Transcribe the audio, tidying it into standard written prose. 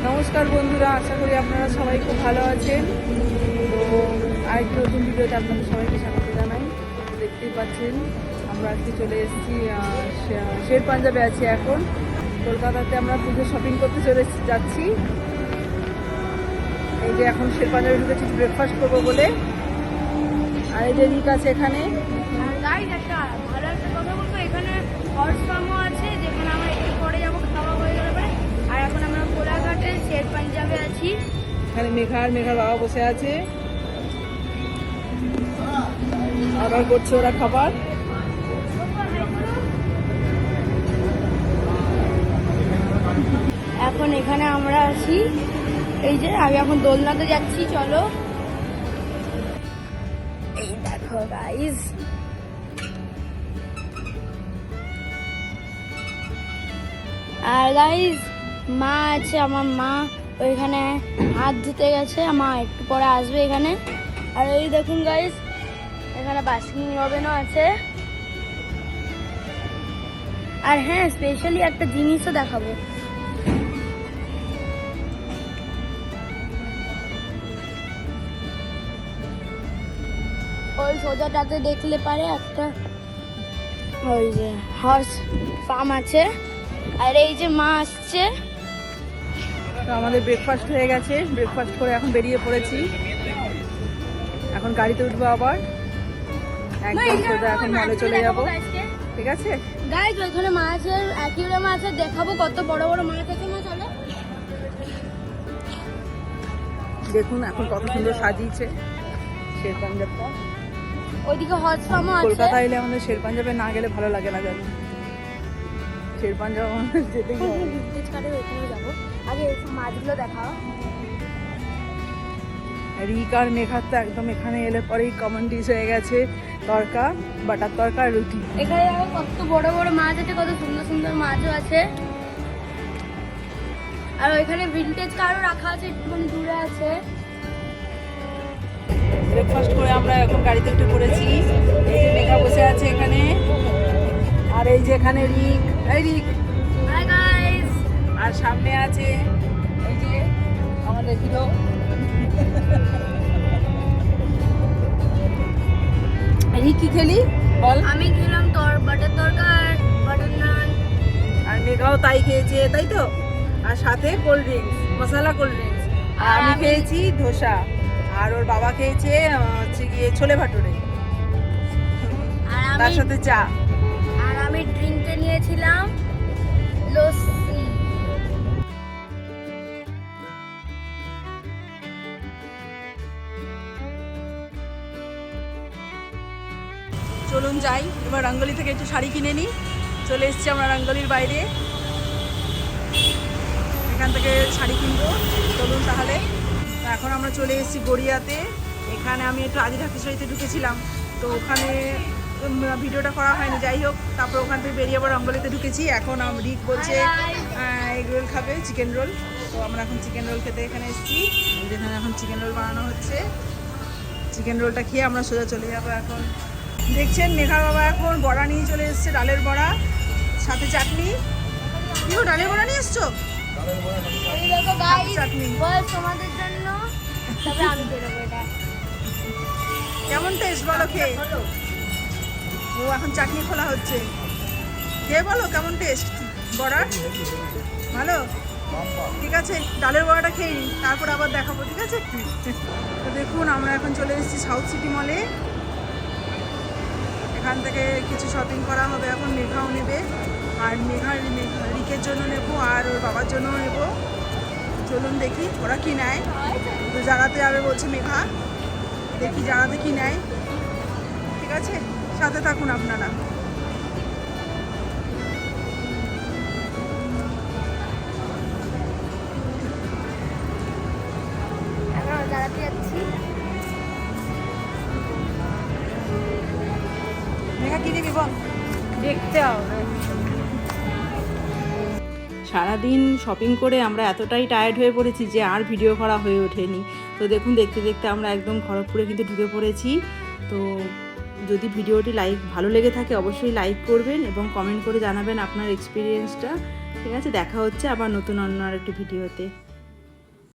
নমস্কার বন্ধুরা, আশা করি আপনারা সবাই খুব ভালো আছেন। তো আরেকটি নতুন ভিডিওতে আপনাদের সবাইকে স্বাগত জানাই। দেখতেই পাচ্ছেন আমরা আজকে চলে এসেছি শের পাঞ্জাবে আছি এখন। কলকাতাতে আমরা পুজো শপিং করতে যাচ্ছি। এই যে এখন শের পাঞ্জাবে ঢুকেছি ব্রেকফাস্ট করবো বলে। আর এই যে রিক আছে এখানে। একটা ভালো একটা কথা বলবো, এখানে হর্স ফার্মও আছে যেখানে আমরা একটু পরে যাবো, খাওয়া হয়ে গেলে পরে। আর এখন আমরা কোলাঘাটে শের পাঞ্জাবে আছি। এখানে মেঘার বাবা বসে আছে, অর্ডার করছে ওরা খাবার। এখন এখানে আমরা আছি, এই যে আমি এখন দোলনাতে যাচ্ছি। চলো, এই দেখো গাইস, আর গাইস মা আছে, আমার মা ওইখানে হাত ধুতে গেছে, মা একটু পরে আসবে এখানে। আর এই দেখুন গাইস, এখানে বাস্কিং রবিনও আছে। আর হ্যাঁ, স্পেশালি একটা জিনিসও দেখাবো। ওই সোজাটাতে দেখলে পারে একটা ওই যে হর্স ফার্ম আছে। আর এই যে মা আসছে। তো আমাদের ব্রেকফাস্ট হয়ে গেছে, ব্রেকফাস্ট করে এখন বেরিয়ে পড়েছি। এখন গাড়িতে উঠবো আবার, একদম সোজা এখন মলে চলে যাব। ঠিক আছে গাইস, ওইখানে মাছের অ্যাকুয়ারিয়াম আছে, দেখাবো কত বড় বড় মাছ আছে। মা চলো, দেখুন এখন কত সুন্দর সাজিয়েছে শের পাঞ্জাবটা। ওইদিকে হর্স ফার্মও আছে। কলকাতা এলে আমাদের শের পাঞ্জাবে না গেলে ভালো লাগে না, জানো। শের পাঞ্জাব আমাদের যেতেই হবে। ভিন্টেজ কার্ডের ওইখানে যাবো, আগে এইসব মাছগুলো দেখাও। রিক আর মেঘার তো একদম এখানে এলে পরেই কমন ডিশ হয়ে গেছে তরকা, বাটার তরকা আর রুটি। এখানে দেখো কত বড় বড় মাছ আছে, কত সুন্দর সুন্দর মাছও আছে। আর ওইখানে ভিন্টেজ কারও রাখা আছে, একটুখানি দূরে আছে। ব্রেকফাস্ট করে আমরা এখন গাড়িতে উঠে পড়েছি। এই যে মেঘা বসে আছে এখানে, আর এই যে এখানে রিক, এই রিক। Hi guys. আর সামনে আছে এই যে আমাদের হিরো। রিক কি খেলি বল? আমি খেলাম বাটার তরকা আর বাটার নান। আর মেঘাও তাই খেয়েছে, তাই তো। আর সাথে কোল্ড ড্রিঙ্কস, মশলা কোল্ড ড্রিঙ্কস। আর আমি খেয়েছি ধোসা, আর ওর বাবা খেয়েছে হচ্ছে গিয়ে ছোলে ভাটুরে, তার সাথে চা। আর আমি ড্রিঙ্কে নিয়েছিলাম লস্যি। চলুন যাই এবার রঙ্গলি থেকে একটু শাড়ি কিনে নিই। চলে এসেছি আমরা রঙ্গলির বাইরে, এখান থেকে শাড়ি কিনবো। চলুন তাহলে। এখন আমরা চলে এসেছি গড়িয়াতে। এখানে আমি একটু আদি ঢাকেশ্বরীতে ঢুকেছিলাম, তো ওখানে ভিডিওটা করা হয়নি। যাই হোক, তারপর ওখান থেকে বেরিয়ে আবার রঙ্গলিতে ঢুকেছি। এখন রিক বলছে এগ রোল খাবে, চিকেন রোল। তো আমরা এখন চিকেন রোল খেতে এখানে এসেছি। যেখানে এখন চিকেন রোল বানানো হচ্ছে। চিকেন রোলটা খেয়ে আমরা সোজা চলে যাবো। এখন দেখছেন মেঘার বাবা এখন বড়া নিয়ে চলে এসছে, ডালের বড়া সাথে চাটনি। কি গো, ডালের বড়া নিয়ে এসছো? এই দেখো গাইস, চাটনি বল তোমাদের জন্য। তবে আমি বেরোবো। এটা কেমন টেস্ট বলো খেয়ে? ও এখন চাটনি খোলা হচ্ছে, খেয়ে বলো কেমন টেস্ট বড়া। ভালো, ঠিক আছে। ডালের বড়াটা খেয়ে নিই, তারপর আবার দেখাবো, ঠিক আছে। তো দেখুন আমরা এখন চলে এসেছি সাউথ সিটি মলে। এখান থেকে কিছু শপিং করা হবে। এখন মেঘাও নেবে, আর রিকের জন্য নেবো, আর ওর বাবার জন্যও নেবো। চলুন দেখি ওরা কি নেয়। তো জায়গাতে যাবে বলছে মেঘা, দেখি জায়গাতে কি নেয়। ঠিক আছে, সাথে থাকুন আপনারা। আমরা দাঁড়াতে যাচ্ছি। মেঘা কি নিবি বল? দেখতে হবে। সারাদিন শপিং করে আমরা এতটাই টায়ার্ড হয়ে পড়েছি যে আর ভিডিও করা হয়ে ওঠেনি। তো দেখুন, দেখতে দেখতে আমরা একদম খড়গপুরে কিন্তু ঢুকে পড়েছি। তো যদি ভিডিওটি ভালো লেগে থাকে অবশ্যই লাইক করবেন এবং কমেন্ট করে জানাবেন আপনার এক্সপিরিয়েন্সটা। ঠিক আছে, দেখা হচ্ছে আবার নতুন অন্য আরেকটি ভিডিওতে।